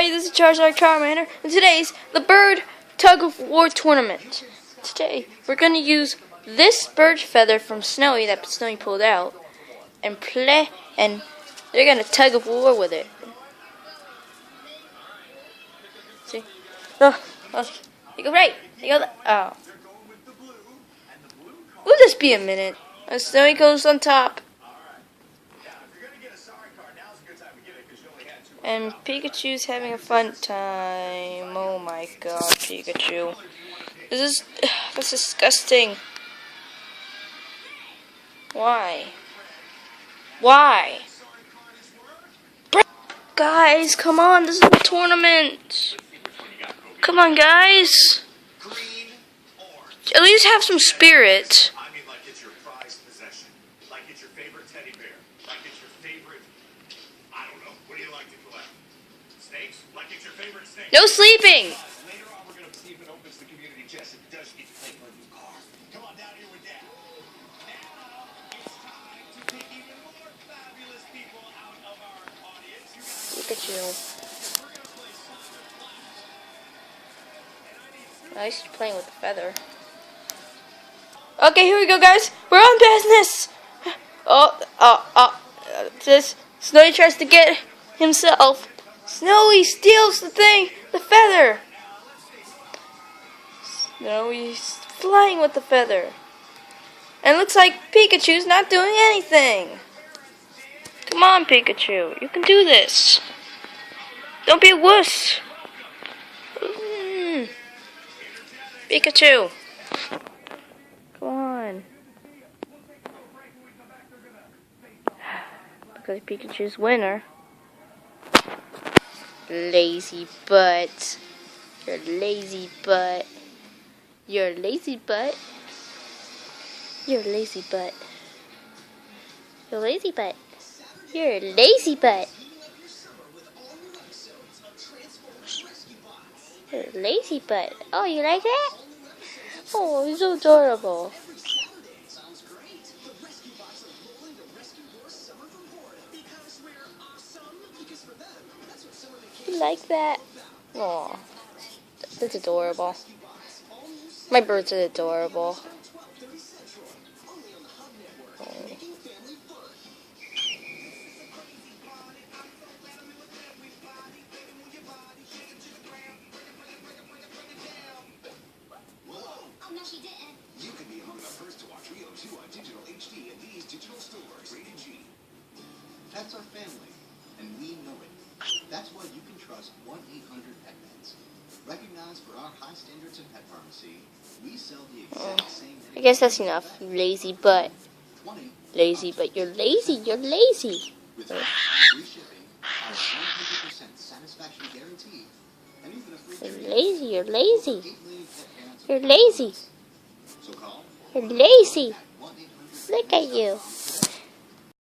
everybody, this is Charizard Charmander, and today's the Bird Tug of War Tournament. Today, we're going to use this bird feather from Snowy that Snowy pulled out, and they're going to tug of war with it. See? Oh, you go right, you go left. Oh. Will this be a minute? As Snowy goes on top. And Pikachu's having a fun time. Oh my god, Pikachu. That's disgusting. Why? Why? Guys, come on, this is a tournament. Come on, guys. At least have some spirit. I mean, like it's your prized possession. Like it's your favorite teddy bear. Like it's your favorite, I don't know, what do you like to collect? Snakes? Like it's your favorite snake. No sleeping! Later on, we're going to see if it opens the community chest. If it does, you get to play for a new car. Come on down here with Dad. Now, it's time to pick even more fabulous people out of our audience. You guys, Look at you. we're going to play Sonic Blast. I used to playing with the feather. Okay, here we go, guys. We're on business. This Snowy tries to get himself. Snowy steals the feather. Snowy's flying with the feather. And it looks like Pikachu's not doing anything. Come on, Pikachu. You can do this. Don't be a wuss. Pikachu. Come on. Because Pikachu's winner. Lazy butt. You're lazy butt. You're lazy butt. You're lazy butt. You're lazy butt. You're lazy butt. You're lazy butt. Oh, you like that? Oh, he's so adorable. You like that? Oh, that's adorable. My birds are adorable. Oh. You can be among the first to watch Rio 2 on digital HD in these digital stores. Rated G. Pets are family, and we know it. That's why you can trust 1-800-PET-MEDS. Recognized for our high standards of pet pharmacy, we sell the exact same. I guess that's enough, you lazy butt. Lazy butt, you're lazy, you're lazy. With free shipping, our 100% satisfaction guarantee, and even a free You're lazy, you're lazy. 8 million pet parents. You're lazy. So call You're lazy. 1-800-PET-MEDS. Look at you.